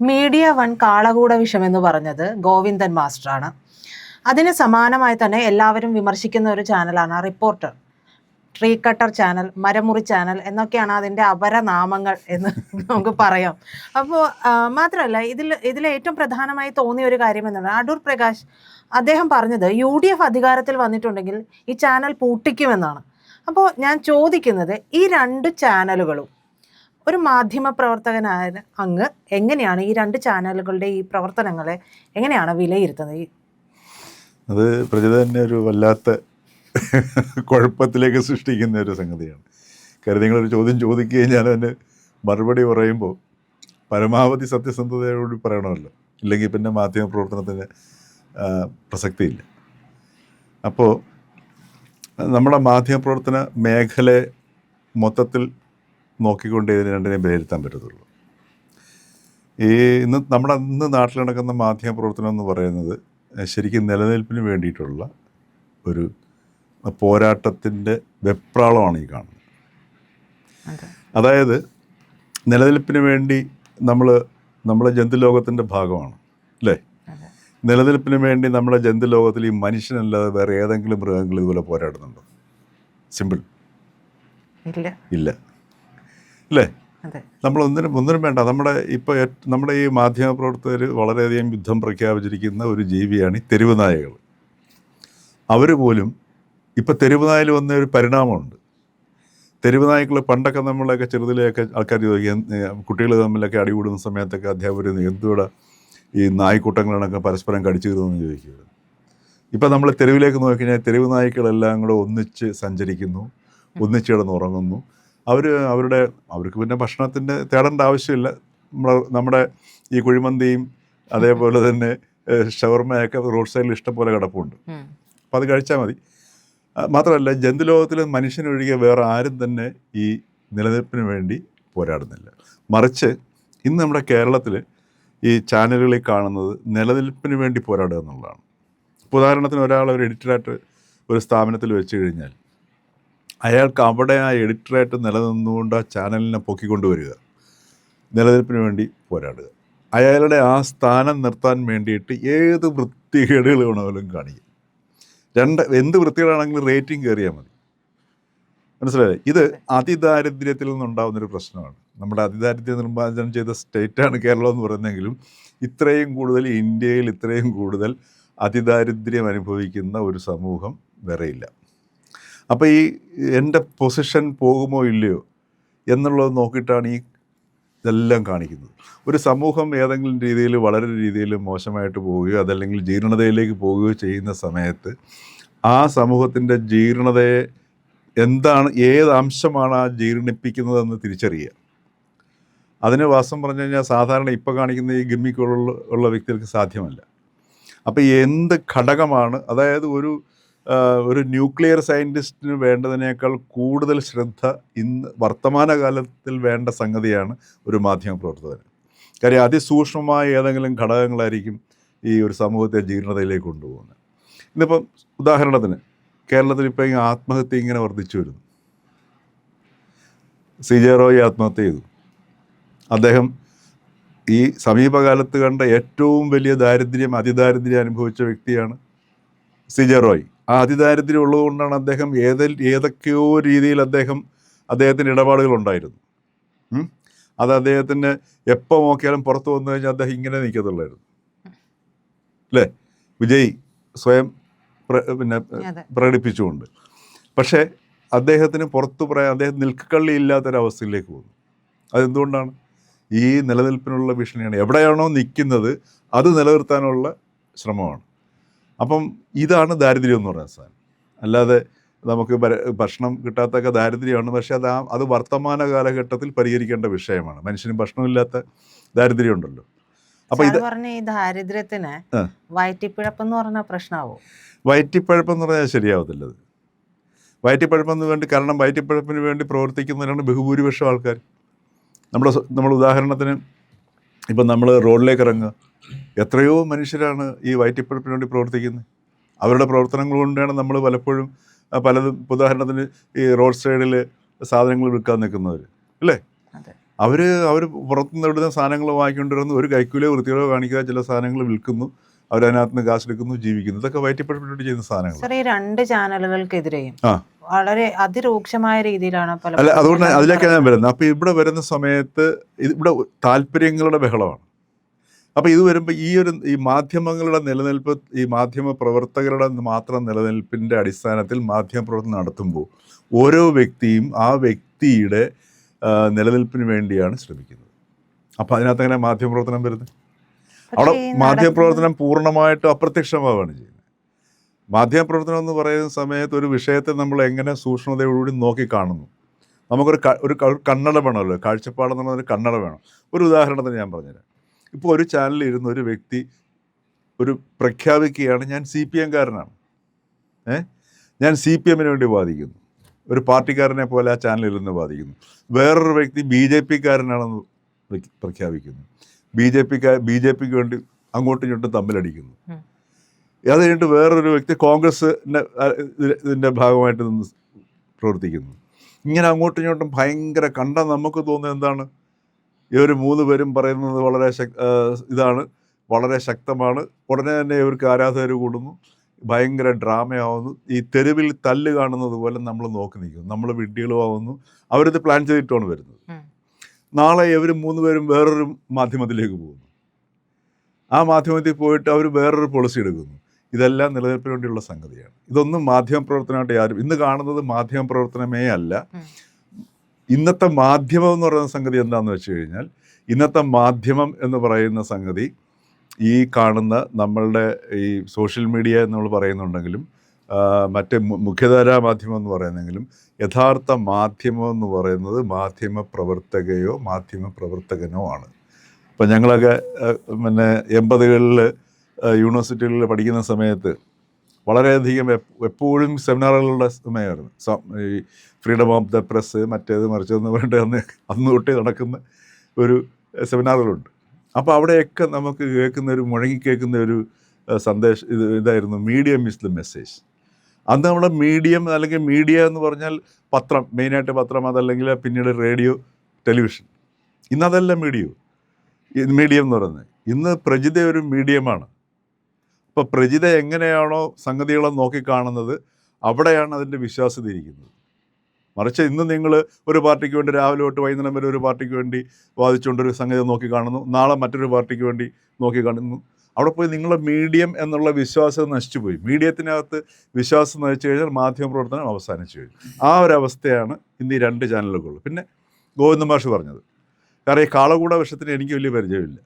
Media one കാളകൂട വിഷം എന്ന് പറഞ്ഞത് ഗോവിന്ദൻ മാസ്റ്ററാണ്. അതിന് സമാനമായി തന്നെ എല്ലാവരും വിമർശിക്കുന്ന ഒരു ചാനലാണ് റിപ്പോർട്ടർ, ട്രീ കട്ടർ ചാനൽ, മരമുറി ചാനൽ എന്നൊക്കെയാണ് അതിൻ്റെ അപരനാമങ്ങൾ എന്ന് നമുക്ക് പറയാം. അപ്പോൾ മാത്രമല്ല ഇതിൽ ഏറ്റവും പ്രധാനമായി തോന്നിയ ഒരു കാര്യം എന്താണ്, അടൂർ പ്രകാശ് അദ്ദേഹം പറഞ്ഞത് UDF അധികാരത്തിൽ വന്നിട്ടുണ്ടെങ്കിൽ ഈ ചാനൽ പൂട്ടിക്കുമെന്നാണ്. അപ്പോൾ ഞാൻ ചോദിക്കുന്നത്, ഈ രണ്ട് ചാനലുകളും ഒരു മാധ്യമ പ്രവർത്തകനായ അങ്ങ് എങ്ങനെയാണ് ഈ രണ്ട് ചാനലുകളുടെ ഈ പ്രവർത്തനങ്ങളെ എങ്ങനെയാണ് വിലയിരുത്തുന്നത്? അത് പ്രജിത തന്നെ ഒരു വല്ലാത്ത കുഴപ്പത്തിലേക്ക് സൃഷ്ടിക്കുന്ന ഒരു സംഗതിയാണ്. കാര്യം നിങ്ങളൊരു ചോദ്യം ചോദിക്കുകയും ഞാൻ അതിന് മറുപടി പറയുമ്പോൾ പരമാവധി സത്യസന്ധതയോട് പറയണമല്ലോ, ഇല്ലെങ്കിൽ പിന്നെ മാധ്യമ പ്രവർത്തനത്തിന് പ്രസക്തിയില്ല. അപ്പോൾ നമ്മുടെ മാധ്യമ പ്രവർത്തന മേഖലയെ മൊത്തത്തിൽ നോക്കിക്കൊണ്ട് ഇതിന് രണ്ടിനെയും വിലയിരുത്താൻ പറ്റത്തുള്ളൂ. ഇന്ന് നാട്ടിൽ നടക്കുന്ന മാധ്യമ പ്രവർത്തനം എന്ന് പറയുന്നത് ശരിക്കും നിലനിൽപ്പിന് വേണ്ടിയിട്ടുള്ള ഒരു പോരാട്ടത്തിൻ്റെ വെപ്രാളമാണ് ഈ കാണുന്നത്. അതായത് നിലനിൽപ്പിന് വേണ്ടി നമ്മളെ ജന്തുലോകത്തിൻ്റെ ഭാഗമാണ് അല്ലേ? നിലനിൽപ്പിന് വേണ്ടി നമ്മുടെ ജന്തുലോകത്തിൽ ഈ മനുഷ്യനല്ലാതെ വേറെ ഏതെങ്കിലും മൃഗങ്ങൾ ഇതുപോലെ പോരാടുന്നുണ്ടോ? സിമ്പിൾ ഇല്ല അല്ലേ? നമ്മൾ ഒന്നിനും വേണ്ട. നമ്മുടെ ഈ മാധ്യമ പ്രവർത്തകർ വളരെയധികം യുദ്ധം പ്രഖ്യാപിച്ചിരിക്കുന്ന ഒരു ജീവിയാണ് ഈ തെരുവ് നായകൾ. അവർ പോലും ഇപ്പം തെരുവ് നായയിൽ വന്ന ഒരു പരിണാമമുണ്ട്. തെരുവ് നായ്ക്കൾ പണ്ടൊക്കെ നമ്മളൊക്കെ ചെറുതിലെയൊക്കെ ആൾക്കാർ ചോദിക്കും, കുട്ടികൾ തമ്മിലൊക്കെ അടികൂടുന്ന സമയത്തൊക്കെ അധ്യാപകർ എന്തുകൂടെ ഈ നായ്ക്കൂട്ടങ്ങളൊക്കെ പരസ്പരം കടിച്ചു കീറുമെന്ന് ചോദിക്കുക. ഇപ്പം നമ്മൾ തെരുവിലേക്ക് നോക്കിക്കഴിഞ്ഞാൽ തെരുവ് നായ്ക്കളെല്ലാം കൂടെ ഒന്നിച്ച് സഞ്ചരിക്കുന്നു, ഒന്നിച്ച് കിടന്നുറങ്ങുന്നു. അവർക്ക് പിന്നെ ഭക്ഷണത്തിൻ്റെ തേടേണ്ട ആവശ്യമില്ല. നമ്മുടെ ഈ കുഴിമന്തിയും അതേപോലെ തന്നെ ഷവർമയൊക്കെ റോഡ് സൈഡിൽ ഇഷ്ടം പോലെ കിടപ്പുണ്ട്. അപ്പം അത് കഴിച്ചാൽ മതി. മാത്രമല്ല, ജന്തുലോകത്തിൽ മനുഷ്യനൊഴികെ വേറെ ആരും തന്നെ ഈ നിലനിൽപ്പിന് വേണ്ടി പോരാടുന്നില്ല. മറിച്ച് ഇന്ന് നമ്മുടെ കേരളത്തിൽ ഈ ചാനലുകളിൽ കാണുന്നത് നിലനിൽപ്പിന് വേണ്ടി പോരാടുക എന്നുള്ളതാണ്. ഉദാഹരണത്തിന് ഒരു എഡിറ്ററായിട്ട് ഒരു സ്ഥാപനത്തിൽ വെച്ച് കഴിഞ്ഞാൽ അയാൾക്ക് അവിടെ ആ എഡിറ്ററായിട്ട് നിലനിന്നുകൊണ്ട് ആ ചാനലിനെ പൊക്കിക്കൊണ്ടുവരിക, നിലനിൽപ്പിന് വേണ്ടി പോരാടുക. അയാളുടെ ആ സ്ഥാനം നിർത്താൻ വേണ്ടിയിട്ട് ഏത് വൃത്തികേടുകൾ വേണമെങ്കിലും കാണിക്കും. എന്ത് വൃത്തികേടാണെങ്കിലും റേറ്റിംഗ് കയറിയാൽ മതി. മനസ്സിലായി? ഇത് അതിദാരിദ്ര്യത്തിൽ നിന്നുണ്ടാകുന്നൊരു പ്രശ്നമാണ്. നമ്മുടെ അതിദാരിദ്ര്യം നിർമ്മാർജ്ജനം ചെയ്ത സ്റ്റേറ്റാണ് കേരളം എന്ന് പറയുന്നെങ്കിലും ഇന്ത്യയിൽ ഇത്രയും കൂടുതൽ അതിദാരിദ്ര്യം അനുഭവിക്കുന്ന ഒരു സമൂഹം വേറെയില്ല. അപ്പോൾ ഈ എൻ്റെ പൊസിഷൻ പോകുമോ ഇല്ലയോ എന്നുള്ളത് നോക്കിയിട്ടാണ് ഇതെല്ലാം കാണിക്കുന്നത്. ഒരു സമൂഹം ഏതെങ്കിലും രീതിയിൽ വളരെ രീതിയിൽ മോശമായിട്ട് പോവുകയോ അതല്ലെങ്കിൽ ജീർണതയിലേക്ക് പോവുകയോ ചെയ്യുന്ന സമയത്ത് ആ സമൂഹത്തിൻ്റെ ജീർണതയെ ഏത് അംശമാണ് ആ ജീർണിപ്പിക്കുന്നതെന്ന് തിരിച്ചറിയുക. അതിന് വാസ്തവം പറഞ്ഞു കഴിഞ്ഞാൽ സാധാരണ ഇപ്പോൾ കാണിക്കുന്ന ഈ ഗിമ്മിക്കുള്ള വ്യക്തികൾക്ക് സാധ്യമല്ല. അപ്പോൾ എന്ത് ഘടകമാണ്, അതായത് ഒരു ന്യൂക്ലിയർ സയൻറ്റിസ്റ്റിന് വേണ്ടതിനേക്കാൾ കൂടുതൽ ശ്രദ്ധ ഇന്ന് വർത്തമാനകാലത്തിൽ വേണ്ട സംഗതിയാണ് ഒരു മാധ്യമ പ്രവർത്തകന്. കാര്യം അതിസൂക്ഷ്മമായ ഏതെങ്കിലും ഘടകങ്ങളായിരിക്കും ഈ ഒരു സമൂഹത്തെ ജീർണതയിലേക്ക് കൊണ്ടുപോകുന്നത്. ഇന്നിപ്പം ഉദാഹരണത്തിന് കേരളത്തിൽ ഇപ്പോൾ ഈ ആത്മഹത്യ ഇങ്ങനെ വർദ്ധിച്ചു വരുന്നു. CJ റോയ് ആത്മഹത്യ ചെയ്തു. അദ്ദേഹം ഈ സമീപകാലത്ത് കണ്ട ഏറ്റവും വലിയ അതിദാരിദ്ര്യം അനുഭവിച്ച വ്യക്തിയാണ് CJ റോയ്. ആ അതിദാരിദ്ര്യം ഉള്ളതുകൊണ്ടാണ് അദ്ദേഹം ഏതൊക്കെയോ രീതിയിൽ അദ്ദേഹത്തിൻ്റെ ഇടപാടുകളുണ്ടായിരുന്നു. അത് അദ്ദേഹത്തിന് എപ്പോൾ നോക്കിയാലും പുറത്ത് വന്നു കഴിഞ്ഞാൽ അദ്ദേഹം ഇങ്ങനെ നിൽക്കത്തുള്ളായിരുന്നു അല്ലേ? വിജയ് സ്വയം പ്രകടിപ്പിച്ചുകൊണ്ട്. പക്ഷേ അദ്ദേഹത്തിന് പുറത്തു പറയാൻ അദ്ദേഹം നിൽക്കക്കള്ളി ഇല്ലാത്തൊരവസ്ഥയിലേക്ക് പോകുന്നു. അതെന്തുകൊണ്ടാണ്? ഈ നിലനിൽപ്പിനുള്ള ഭീഷണിയാണ്. എവിടെയാണോ നിൽക്കുന്നത് അത് നിലനിർത്താനുള്ള ശ്രമമാണ്. അപ്പം ഇതാണ് ദാരിദ്ര്യം എന്ന് പറയുന്ന സാധനം. അല്ലാതെ നമുക്ക് ഭക്ഷണം കിട്ടാത്തൊക്കെ ദാരിദ്ര്യമാണ്. പക്ഷെ അത് വർത്തമാന കാലഘട്ടത്തിൽ പരിഹരിക്കേണ്ട വിഷയമാണ്. മനുഷ്യന് ഭക്ഷണമില്ലാത്ത ദാരിദ്ര്യം ഉണ്ടല്ലോ. അപ്പൊ ഈ ദാരിദ്ര്യത്തിന് വയറ്റിപ്പിഴപ്പെന്ന് പറഞ്ഞ പ്രശ്നമാവും. വയറ്റിപ്പഴപ്പെന്ന് പറഞ്ഞാൽ ശരിയാവത്തില്ലത്. വയറ്റിപ്പഴപ്പെന്ന് വേണ്ടി, കാരണം വയറ്റിപ്പഴപ്പിന് വേണ്ടി പ്രവർത്തിക്കുന്നവരാണ് ബഹുഭൂരിപക്ഷം ആൾക്കാർ. നമ്മൾ ഉദാഹരണത്തിന് ഇപ്പം നമ്മൾ റോഡിലേക്ക് ഇറങ്ങുക, എത്രയോ മനുഷ്യരാണ് ഈ വയറ്റിപ്പഴപ്പിന് വേണ്ടി പ്രവർത്തിക്കുന്നത്. അവരുടെ പ്രവർത്തനങ്ങൾ കൊണ്ടാണ് നമ്മൾ പലപ്പോഴും ഉദാഹരണത്തിന് ഈ റോഡ് സൈഡിൽ സാധനങ്ങൾ വിൽക്കാൻ നിൽക്കുന്നവർ അല്ലേ? അവർ പുറത്തുനിന്ന് ഇവിടുന്ന സാധനങ്ങൾ വാങ്ങിക്കൊണ്ടിരുന്നു, ഒരു കൈക്കൂലിയോ വൃത്തികളോ കാണിക്കുക, ചില സാധനങ്ങൾ വിൽക്കുന്നു, അവരതിനകത്ത് നിന്ന് കാശെടുക്കുന്നു, ജീവിക്കുന്നു. ഇതൊക്കെ വയറ്റിപ്പറ്റി ചെയ്യുന്ന സാധനങ്ങൾ. സാർ, ഈ 2 ചാനലുകൾക്കെതിരെയും ആ വളരെ അതിരൂക്ഷമായ രീതിയിലാണ് അല്ല, അതുകൊണ്ട് അതിലേക്കാണ് ഞാൻ വരുന്നത്. അപ്പോൾ ഇവിടെ വരുന്ന സമയത്ത് ഇവിടെ താല്പര്യങ്ങളുടെ ബഹളമാണ്. അപ്പോൾ ഇത് വരുമ്പോൾ ഈ മാധ്യമങ്ങളുടെ നിലനിൽപ്പ്, ഈ മാധ്യമ പ്രവർത്തകരുടെ മാത്രം നിലനിൽപ്പിൻ്റെ അടിസ്ഥാനത്തിൽ മാധ്യമ പ്രവർത്തനം നടത്തുമ്പോൾ ഓരോ വ്യക്തിയും ആ വ്യക്തിയുടെ നിലനിൽപ്പിന് വേണ്ടിയാണ് ശ്രമിക്കുന്നത്. അപ്പോൾ അതിനകത്ത് എങ്ങനെ മാധ്യമപ്രവർത്തനം വരുന്നത്? അവിടെ മാധ്യമപ്രവർത്തനം പൂർണ്ണമായിട്ടും അപ്രത്യക്ഷമാവുകയാണ് ചെയ്യുന്നത്. മാധ്യമപ്രവർത്തനം എന്ന് പറയുന്ന സമയത്ത് ഒരു വിഷയത്തെ നമ്മൾ എങ്ങനെ സൂക്ഷ്മതയോടുകൂടി നോക്കി കാണുന്നു. നമുക്കൊരു കണ്ണട വേണമല്ലോ, കാഴ്ചപ്പാടെന്ന് പറഞ്ഞൊരു കണ്ണട വേണം. ഒരു ഉദാഹരണത്തിന് ഞാൻ പറഞ്ഞുതരാം. ഇപ്പോൾ ഒരു ചാനലിൽ ഇരുന്ന ഒരു വ്യക്തി പ്രഖ്യാപിക്കുകയാണ്, ഞാൻ CPM കാരനാണ്, ഞാൻ CPM വേണ്ടി വാദിക്കുന്നു. ഒരു പാർട്ടിക്കാരനെ പോലെ ആ ചാനലിൽ ഇരുന്ന് വാദിക്കുന്നു. വേറൊരു വ്യക്തി BJP കാരനാണെന്ന് പ്രഖ്യാപിക്കുന്നു. BJPക്ക് വേണ്ടി അങ്ങോട്ടും ഇങ്ങോട്ടും തമ്മിലടിക്കുന്നു. അത് കഴിഞ്ഞിട്ട് വേറൊരു വ്യക്തി കോൺഗ്രസിൻ്റെ ഭാഗമായിട്ട് നിന്ന് പ്രവർത്തിക്കുന്നു. ഇങ്ങനെ അങ്ങോട്ടും ഇങ്ങോട്ടും ഭയങ്കര നമുക്ക് തോന്നുന്നത് എന്താണ്? ഈ ഒരു 3 പേരും പറയുന്നത് ഇതാണ്, വളരെ ശക്തമാണ്. ഉടനെ തന്നെ ഇവർക്ക് ആരാധകർ കൂടുന്നു, ഭയങ്കര ഡ്രാമയാവുന്നു. ഈ തെരുവിൽ തല്ല് കാണുന്നത് പോലെ നമ്മൾ നോക്കി നിൽക്കുന്നു, നമ്മൾ വിഡ്ഢികളുമാവുന്നു. അവരിത് പ്ലാൻ ചെയ്തിട്ടാണ് വരുന്നത്. നാളെ ഇവർ 3 പേരും വേറൊരു മാധ്യമത്തിലേക്ക് പോകുന്നു. ആ മാധ്യമത്തിൽ പോയിട്ട് അവർ വേറൊരു പോളിസി എടുക്കുന്നു. ഇതെല്ലാം നിലനിൽപ്പിന് വേണ്ടിയുള്ള സംഗതിയാണ്. ഇതൊന്നും മാധ്യമപ്രവർത്തനമായിട്ട് ഇന്ന് കാണുന്നത് മാധ്യമപ്രവർത്തനമേ അല്ല. ഇന്നത്തെ മാധ്യമം എന്ന് പറയുന്ന സംഗതി എന്താണെന്ന് വെച്ച് കഴിഞ്ഞാൽ, ഇന്നത്തെ മാധ്യമം എന്ന് പറയുന്ന സംഗതി ഈ കാണുന്ന നമ്മളുടെ ഈ സോഷ്യൽ മീഡിയ എന്ന് നമ്മൾ പറയുന്നുണ്ടെങ്കിലും മറ്റ് മുഖ്യധാരാ മാധ്യമം എന്ന് പറയുന്നെങ്കിലും യഥാർത്ഥ മാധ്യമം എന്ന് പറയുന്നത് മാധ്യമ പ്രവർത്തകയോ മാധ്യമ പ്രവർത്തകനോ ആണ്. ഇപ്പം ഞങ്ങളൊക്കെ 80കളിൽ യൂണിവേഴ്സിറ്റികളിൽ പഠിക്കുന്ന സമയത്ത് വളരെയധികം എപ്പോഴും സെമിനാറുകളുടെ സമയമായിരുന്നു. ഈ ഫ്രീഡം ഓഫ് ദ പ്രസ്, മറ്റേത് മറിച്ചതെന്ന് പറഞ്ഞിട്ട് അന്ന് തൊട്ടേ നടക്കുന്ന ഒരു സെമിനാറുകളുണ്ട്. അപ്പോൾ അവിടെയൊക്കെ നമുക്ക് മുഴങ്ങിക്കേൾക്കുന്ന ഒരു സന്ദേശം ഇതായിരുന്നു, മീഡിയം ഇസ് ദ മെസ്സേജ്. അന്ന് നമ്മുടെ മീഡിയം അല്ലെങ്കിൽ മീഡിയ എന്ന് പറഞ്ഞാൽ പത്രം, മെയിനായിട്ട് പത്രം, അതല്ലെങ്കിൽ പിന്നീട് റേഡിയോ, ടെലിവിഷൻ. ഇന്നതല്ല മീഡിയം എന്ന് പറയുന്നത്. ഇന്ന് പ്രജിത ഒരു മീഡിയമാണ്. അപ്പോൾ പ്രജിത എങ്ങനെയാണോ സംഗതികളെ നോക്കിക്കാണുന്നത്, അവിടെയാണ് അതിൻ്റെ വിശ്വാസ്യത ഇരിക്കുന്നത്. മറിച്ച് ഇന്ന് നിങ്ങൾ ഒരു പാർട്ടിക്ക് വേണ്ടി രാവിലെ തൊട്ട് വൈകുന്നേരം വരെ ഒരു പാർട്ടിക്ക് വേണ്ടി വാദിച്ചുകൊണ്ടൊരു സംഗതി നോക്കിക്കാണുന്നു, നാളെ മറ്റൊരു പാർട്ടിക്ക് വേണ്ടി നോക്കിക്കാണുന്നു. അവിടെ പോയി നിങ്ങളുടെ മീഡിയം എന്നുള്ള വിശ്വാസം നശിച്ചു പോയി. മീഡിയത്തിനകത്ത് വിശ്വാസം നശിച്ചു കഴിഞ്ഞാൽ മാധ്യമപ്രവർത്തനം അവസാനിച്ചു കഴിഞ്ഞു. ആ ഒരവസ്ഥയാണ് ഇന്ന് ഈ 2 ചാനലുകളുള്ളത്. പിന്നെ ഗോവിന്ദ മാഷ് പറഞ്ഞത്, കാരണം ഈ കാളകൂട വിഷയത്തിന് എനിക്ക് വലിയ പരിചയമില്ല.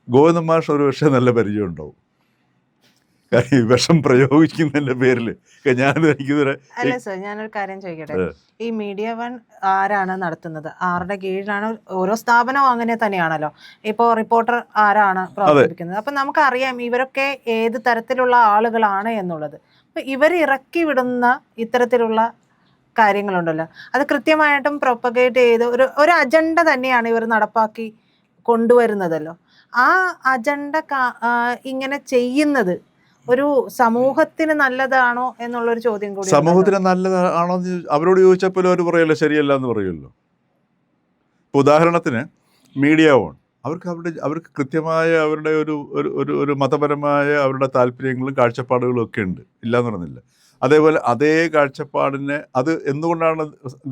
ഗോവിന്ദ മാഷ് ഒരു പക്ഷേ നല്ല പരിചയം ഉണ്ടാവും. കാരണം ഈ വിഷം പ്രയോഗിക്കുന്നതിൻ്റെ പേരിൽ അല്ല സർ, ഞാനൊരു കാര്യം ചോദിക്കട്ടെ. ഈ മീഡിയ 1 ആരാണ് നടത്തുന്നത്? ആരുടെ കീഴിലാണ്? ഓരോ സ്ഥാപനവും അങ്ങനെ തന്നെയാണല്ലോ. ഇപ്പോൾ റിപ്പോർട്ടർ ആരാണ് പ്രവർത്തിപ്പിക്കുന്നത്? അപ്പം നമുക്കറിയാം ഇവരൊക്കെ ഏത് തരത്തിലുള്ള ആളുകളാണ് എന്നുള്ളത്. അപ്പം ഇവർ ഇറക്കി വിടുന്ന ഇത്തരത്തിലുള്ള കാര്യങ്ങളുണ്ടല്ലോ, അത് കൃത്യമായിട്ടും പ്രൊപ്പഗേറ്റ് ചെയ്ത് ഒരു അജണ്ട തന്നെയാണ് ഇവർ നടപ്പാക്കി കൊണ്ടുവരുന്നതല്ലോ. ആ അജണ്ട ഇങ്ങനെ ചെയ്യുന്നത് ഒരു സമൂഹത്തിന് നല്ലതാണോ എന്നുള്ളൊരു ചോദ്യം കൂടി. സമൂഹത്തിന് നല്ലതാണോ അവരോട് ചോദിച്ചപ്പോൾ അവർ പറയല്ലോ ശരിയല്ല എന്ന് പറയുമല്ലോ. ഇപ്പോൾ ഉദാഹരണത്തിന് മീഡിയ 1 അവർക്ക് കൃത്യമായ അവരുടെ ഒരു മതപരമായ അവരുടെ താല്പര്യങ്ങളും കാഴ്ചപ്പാടുകളും ഒക്കെ ഉണ്ട്, ഇല്ലയെന്ന് പറഞ്ഞില്ല. അതേപോലെ അതേ കാഴ്ചപ്പാടിനെ അത് എന്തുകൊണ്ടാണ്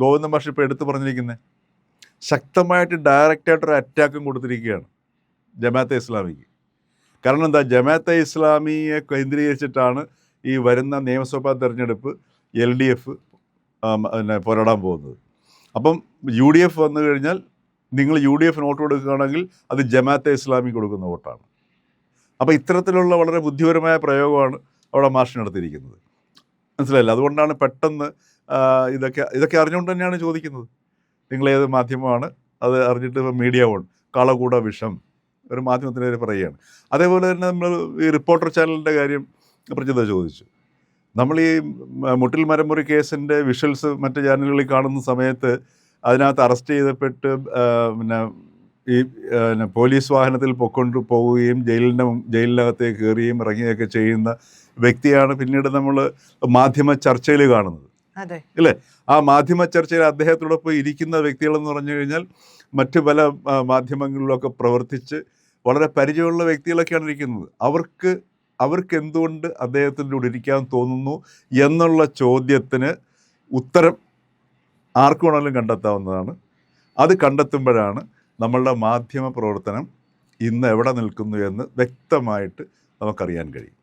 ഗോവിന്ദ മാഷ് ഇപ്പോൾ എടുത്തു പറഞ്ഞിരിക്കുന്നത്? ശക്തമായിട്ട് ഡയറക്റ്റായിട്ടൊരു അറ്റാക്കും കൊടുത്തിരിക്കുകയാണ് ജമാഅത്തെ ഇസ്ലാമിക്ക്. കാരണം എന്താ, ജമാഅത്തെ ഇസ്ലാമിയെ കേന്ദ്രീകരിച്ചിട്ടാണ് ഈ വരുന്ന നിയമസഭാ തെരഞ്ഞെടുപ്പ് LDF പോരാടാൻ പോകുന്നത്. അപ്പം UDF വന്നു കഴിഞ്ഞാൽ നിങ്ങൾ UDF വോട്ട് കൊടുക്കുകയാണെങ്കിൽ അത് ജമാഅത്തെ ഇസ്ലാമി കൊടുക്കുന്ന വോട്ടാണ്. അപ്പോൾ ഇത്തരത്തിലുള്ള വളരെ ബുദ്ധിപരമായ പ്രയോഗമാണ് അവിടെ മാഷ് നടത്തിയിരിക്കുന്നത്. മനസ്സിലായില്ല? അതുകൊണ്ടാണ് പെട്ടെന്ന് ഇതൊക്കെ അറിഞ്ഞുകൊണ്ട് തന്നെയാണ് ചോദിക്കുന്നത്, നിങ്ങളേത് മാധ്യമമാണ് അത് അറിഞ്ഞിട്ട്. ഇപ്പോൾ മീഡിയ 1 കാളകൂട വിഷം ഒരു മാധ്യമത്തിൻ്റെ പേര് പറയുകയാണ്. അതേപോലെ തന്നെ നമ്മൾ ഈ റിപ്പോർട്ടർ ചാനലിൻ്റെ കാര്യം പ്രജിത ചോദിച്ചു. നമ്മൾ ഈ മുട്ടിൽ മരമുറി കേസിൻ്റെ വിഷ്വൽസ് മറ്റ് ചാനലുകളിൽ കാണുന്ന സമയത്ത് അതിനകത്ത് അറസ്റ്റ് ചെയ്തപ്പെട്ട് ഈ പോലീസ് വാഹനത്തിൽ പൊക്കൊണ്ട് പോവുകയും ജയിലിനകത്തേക്ക് കയറുകയും ഇറങ്ങുകയൊക്കെ ചെയ്യുന്ന വ്യക്തിയാണ് പിന്നീട് നമ്മൾ മാധ്യമ ചർച്ചയിൽ കാണുന്നത്. അതെ. ഇല്ലേ? ആ മാധ്യമ ചർച്ചയിൽ അദ്ദേഹത്തോടൊപ്പം ഇരിക്കുന്ന വ്യക്തികളെന്ന് പറഞ്ഞു കഴിഞ്ഞാൽ മറ്റു പല മാധ്യമങ്ങളിലൊക്കെ പ്രവർത്തിച്ച് വളരെ പരിചയമുള്ള വ്യക്തികളൊക്കെയാണ് ഇരിക്കുന്നത്. അവർക്ക് എന്തുകൊണ്ട് അദ്ദേഹത്തിൻ്റെ കൂടെ ഇരിക്കാൻ തോന്നുന്നു എന്നുള്ള ചോദ്യത്തിന് ഉത്തരം ആർക്ക് വേണമെങ്കിലും കണ്ടെത്താവുന്നതാണ്. അത് കണ്ടെത്തുമ്പോഴാണ് നമ്മളുടെ മാധ്യമ പ്രവർത്തനം ഇന്ന് എവിടെ നിൽക്കുന്നു എന്ന് വ്യക്തമായിട്ട് നമുക്കറിയാൻ കഴിയും.